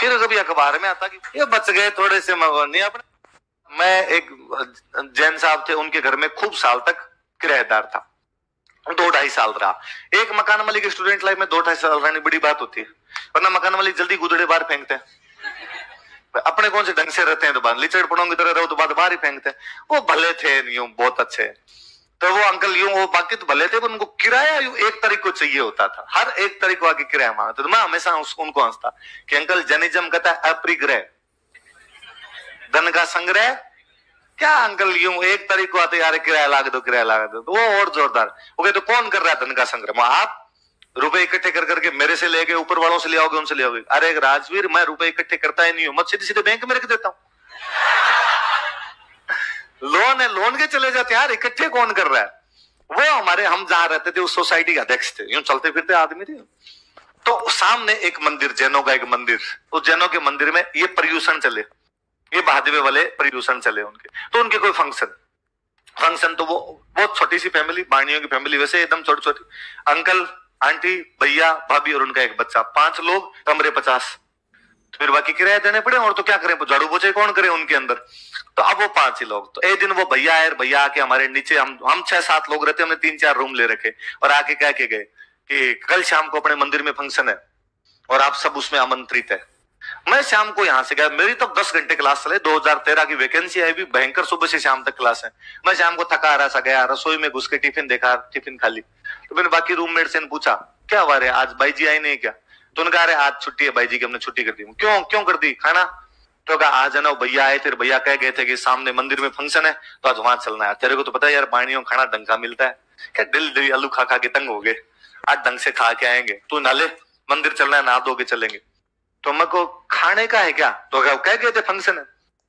फिर कभी अखबार में आता कि ये बच गए थोड़े से नहीं अपने। मैं एक जैन साहब थे, उनके घर में खूब साल तक किराएदार था, 2-2.5 साल रहा। एक मकान मालिक स्टूडेंट लाइफ में 2-2.5 साल रहने बड़ी बात होती है, वरना मकान मालिक जल्दी गुदड़े बाहर फेंकते हैं। अपने कौन से ढंग से रहते हैं तो बाहर लिचड़ पड़ों की तरह रहो तो बाद बाहर ही फेंकते हैं। वो भले थे, यूं बहुत अच्छे। तो वो अंकल यूं, वो बाकी तो भले थे, पर उनको किराया यूं 1 तारीख को चाहिए होता था, हर 1 तारीख को आके किराया मांगते। तो मैं हमेशा उनको हंसता कि अंकल जनिज्म कहता है अपरिग्रह, धन का संग्रह क्या अंकल, यूं 1 तारीख को आते यार किराया लाग दो, किराया लाग दो। तो वो और जोरदार, वो कहते तो कौन कर रहा है धन का संग्रह? आप रुपए इकट्ठे कर करके मेरे से लेके ऊपर वालों से ले आओगे, उनसे ले आओगे। अरे राजवीर, मैं रुपए इकट्ठे करता ही नहीं हूं, मैं सीधे सीधे बैंक में रख देता हूं। लोन है, लोन के चले जाते यार, इकट्ठे कौन कर रहा है? वो हमारे, हम जहां रहते थे उस सोसाइटी के अध्यक्ष थे, यूं चलते फिरते आदमी थे। तो सामने एक मंदिर, जैनों का एक मंदिर, उस जैनों के मंदिर में ये पर्यूषण चले, ये बहादवे वाले पर्यूषण चले उनके। तो उनके कोई फंक्शन तो वो बहुत छोटी सी फैमिली, बाणियों की फैमिली वैसे एकदम छोटी छोटी, अंकल आंटी भैया भाभी और उनका एक बच्चा, 5 लोग, कमरे 50। तो फिर बाकी किराया देने पड़े, और तो क्या करें, झाड़ू पोछे कौन करे उनके अंदर। तो अब वो 5 ही लोग। तो एक दिन वो भैया आए, भैया आके हमारे नीचे, हम 6-7 लोग रहते, हमने 3-4 रूम ले रखे, और आके कह के गए कि कल शाम को अपने मंदिर में फंक्शन है और आप सब उसमें आमंत्रित है। मैं शाम को यहां से गया, मेरी तो 10 घंटे क्लास चले, 2013 की वैकेंसी है भी भयंकर, सुबह से शाम तक क्लास है। मैं शाम को थका रहा सा गया, रसोई में घुस के टिफिन देखा, टिफिन खा ली। तो मैंने बाकी रूममेट से पूछा क्या हुआ रे, आज भाई जी आए नहीं क्या? तो उन्होंने कहा अरे आज छुट्टी है भाई जी की, हमने छुट्टी कर दी। क्यों क्यों कर दी? खाना? तो कहा आज है ना भैया आए थे, भैया कह गए थे कि सामने मंदिर में फंक्शन है तो आज वहां चलना है। तेरे को तो पता है यार बाणियों खाना ढंग का मिलता है क्या, दिल आलू खा खा के तंग हो गए, आज ढंग से खा के आएंगे, तू नाले मंदिर चलना है, नहा धो के चलेंगे। तो मैं को खाने का है क्या? तो कह गए थे फंक्शन है,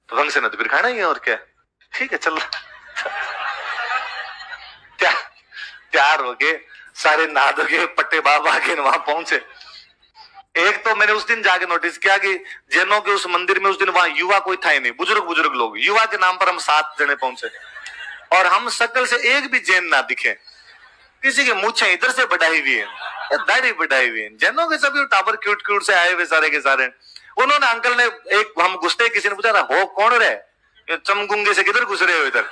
तो फंक्शन है तो फिर खाना ही है और क्या, ठीक है चल। तैयार हो गए सारे, नहा धो के पट्टे बाबा के वहां पहुंचे। एक तो मैंने उस दिन जाके नोटिस किया कि जैनों के उस मंदिर में उस दिन वहां युवा कोई था ही नहीं, बुजुर्ग लोग, युवा के नाम पर हम 7 जने पहुंचे, और हम शक्ल से एक भी जैन ना दिखे, किसी के मूछें इधर से बढ़ाई हुई है, दाढ़ी बढ़ाई हुई है। जैनों के सभी टावर क्यूट से आए हुए सारे के सारे। उन्होंने, अंकल ने, एक हम घुसते किसी ने पूछा हो कौन रे, चमगुंगे से किधर घुस रहे हो इधर?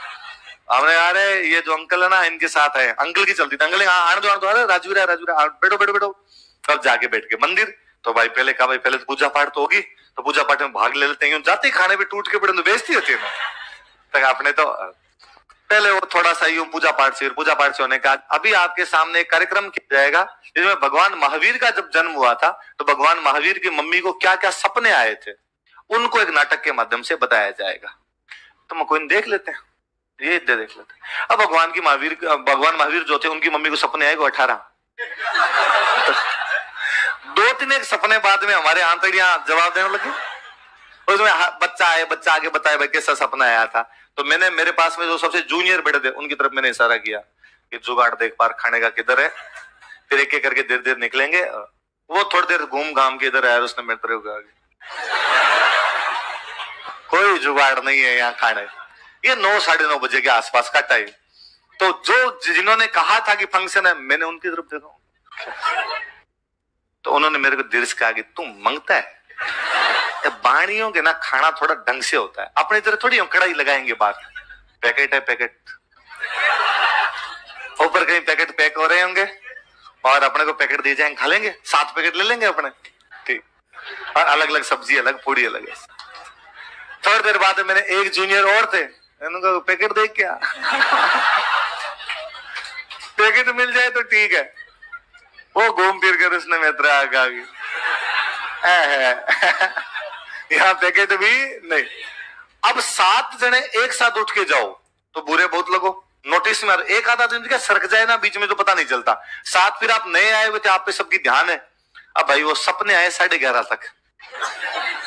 हमने अरे ये जो अंकल है ना इनके साथ है। अंकल की चलती थी, अंकल आने दो, अरे राजवीरा बैठो। अब जाके बैठ के मंदिर, तो भाई पहले कहा भाई पहले तो पूजा पाठ तो होगी, तो पूजा पाठ में भाग ले लेते हैं, जाते ही खाने पे टूट के पड़े तो बेइज्जती होती है ना। तक आपने तो पहले वो थोड़ा सा यूं पूजा पाठ से होने का, अभी आपके सामने एक कार्यक्रम किया जाएगा जिसमें भगवान महावीर का जब जन्म हुआ था तो भगवान महावीर की मम्मी को क्या क्या सपने आए थे उनको एक नाटक के माध्यम से बताया जाएगा। तो मैं कोई देख लेते हैं, ये देख लेते हैं। अब भगवान महावीर जो थे उनकी मम्मी को सपने आए 18। 2-3 एक सपने बाद में हमारे आंतड़ियां जवाब देने लगी। उसमें बच्चा आगे बताया भाई कैसा सपना आया था। तो मैंने, मेरे पास में जो सबसे जूनियर बेटे थे उनकी तरफ मैंने इशारा किया कि जुगाड़ देख पार खाने का किधर है, फिर एक एक करके देर निकलेंगे। वो थोड़ी देर घूम घाम के इधर आया, उसने मेरे तरफ कहा कोई जुगाड़ नहीं है यहाँ खाने। ये 9-9:30 बजे के आसपास का टाइम। तो जो जिन्होंने कहा था कि फंक्शन है, मैंने उनकी तरफ देखा तो उन्होंने मेरे को धीरे से कहा कि तू मंगता है, बाणियों के ना खाना थोड़ा ढंग से होता है, अपनी तरह थोड़ी कढ़ाई लगाएंगे बाहर, पैकेट है पैकेट, ऊपर कहीं पैकेट पैक हो रहे होंगे और अपने को पैकेट दिए जाएंगे, खा लेंगे, 7 पैकेट ले लेंगे अपने, ठीक, और अलग अलग सब्जी अलग, पूड़ी अलग है। थोड़ी देर बाद मैंने, एक जूनियर और थे, उनको पैकेट देख क्या पैकेट मिल जाए तो ठीक है। वो घूम फिर कर उसने मित्र आगा यहाँ पैकेट भी नहीं। अब 7 जने एक साथ उठ के जाओ तो बुरे बहुत लगो, नोटिस में एक आधा दिन क्या सरक जाए ना बीच में तो पता नहीं चलता। 7 फिर आप नए आए हुए थे, आप पे सबकी ध्यान है। अब भाई वो सपने आए 11:30 तक,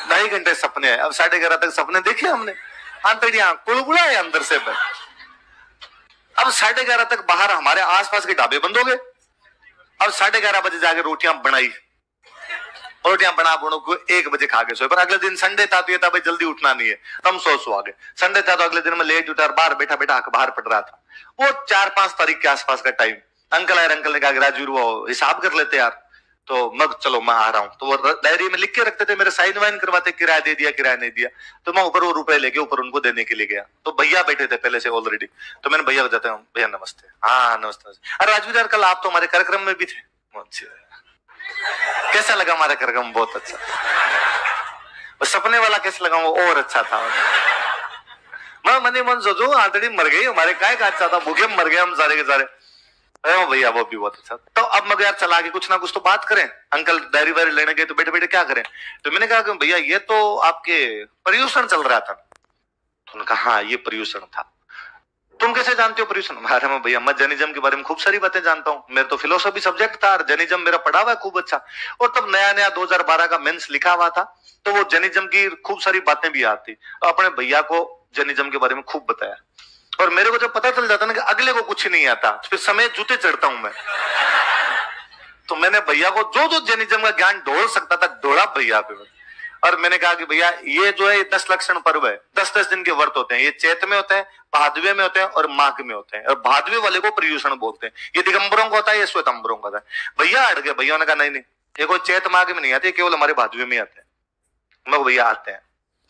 2.5 घंटे सपने आए। अब 11:30 तक सपने देखे हमने, आंतड़ियां कुलबुला है अंदर से। अब 11:30 तक बाहर हमारे आसपास के ढाबे बंद हो गए। अब 11:30 बजे जाके रोटियां बनाई, रोटियां बना बुनो को 1 बजे खा के सोए। पर अगले दिन संडे था तो ये था भाई जल्दी उठना नहीं है, हम सो आ गए। संडे था तो अगले दिन में लेट उठा, बाहर बैठा अखबार पढ़ रहा था। वो 4-5 तारीख के आसपास का टाइम, अंकल आए, अंकल ने कहा राजवीर वो हिसाब कर लेते यार। तो मग चलो मैं आ रहा हूँ। तो वो डायरी में लिख के रखते थे, मेरे साइन वाइन करवाते, किराया दे दिया किराया नहीं दिया। तो मैं ऊपर वो रुपए लेके ऊपर उनको देने के लिए गया। तो भैया बैठे थे पहले से ऑलरेडी। तो मैंने भैया बताते हैं, भैया नमस्ते। हाँ नमस्ते नमस्ते। अरे राजवीर यार, कल आप तो हमारे कार्यक्रम में भी थे। कैसा लगा हमारा कार्यक्रम? बहुत अच्छा। वो सपने वाला कैसा लगा? वो और अच्छा था। मैं मनी मन सोचू आंतड़ी मर गई हमारे, काय का अच्छा था, भूखे मर गए हम सारे के सारे। भैया वो भी बहुत अच्छा। तो अब मगर यार चला के कुछ ना कुछ तो बात करें। अंकल डायरी वायरी लेने गए तो बैठे बैठे क्या करें? तो मैंने कहा कि भैया ये तो आपके पर्यूषण चल रहा था। तो उन्होंने कहा हाँ ये पर्यूषण था। तुम कैसे जानते हो पर्यूषण? अरे मैं भैया मैं जैनिज्म के बारे में खूब सारी बातें जानता हूँ, मेरा तो फिलोसफी सब्जेक्ट था, जैनिज्म मेरा पढ़ा हुआ है खूब अच्छा। और तब नया नया 2012 का मेंस लिखा हुआ था, तो वो जैनिज्म की खूब सारी बातें भी आती। तो अपने भैया को जैनिज्म के बारे में खूब बताया। और मेरे को जब पता चल जाता ना कि अगले को कुछ नहीं आता, तो फिर समय जूते चढ़ता हूं मैं। तो मैंने भैया को जो जो जैनिज्म का ज्ञान ढोल सकता था ढोला भैया पे। और मैंने कहा कि भैया ये जो है 10 लक्षण पर्व है, 10-10 दिन के व्रत होते हैं। ये चैत में होते हैं, भादवे में होते हैं और माघ में होते हैं। और भादवे वाले को पर्यूषण बोलते हैं। ये दिगंबरों का होता है, ये श्वेतंबरों का होता है। भैया अड़ गए। भैया ने कहा नहीं नहीं, ये कोई चैत माघ में नहीं आते, केवल हमारे भादवे में आते हैं। मैं भैया आते हैं,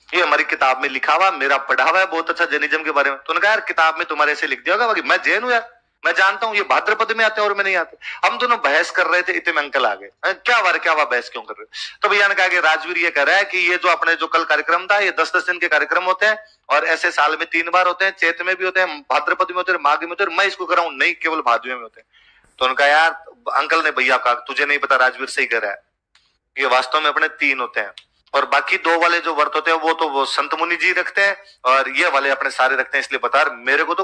ये हमारी किताब में लिखा हुआ, मेरा पढ़ा हुआ है बहुत अच्छा जैनिज्म के बारे में। तो उन्होंने कहा यार किताब में तुम्हारे ऐसे लिख दिया होगा, मैं जैन हूं यार, मैं जानता हूं ये भाद्रपद में आते हैं और मैं नहीं आते। हम दोनों बहस कर रहे थे, इतने में अंकल आ गए। क्या हुआ बहस क्यों कर रहे? तो भैया ने कहा कि राजवीर ये कह रहा है कि ये जो अपने जो कल कार्यक्रम था, ये 10-10 दिन के कार्यक्रम होते हैं और ऐसे साल में 3 बार होते हैं, चैत में भी होते हैं, भाद्रपद में होते हैं, माघ में होते हैं। मैं इसको कर रहा हूँ नहीं, केवल भादवे में होते हैं। तो उनका यार अंकल ने भैया कहा तुझे नहीं पता, राजवीर सही कह रहा है, ये वास्तव में अपने 3 होते हैं और बाकी 2 वाले जो व्रत होते हैं वो तो वो संत मुनि जी रखते हैं और ये वाले अपने सारे रखते हैं। इसलिए बता, मेरे को तो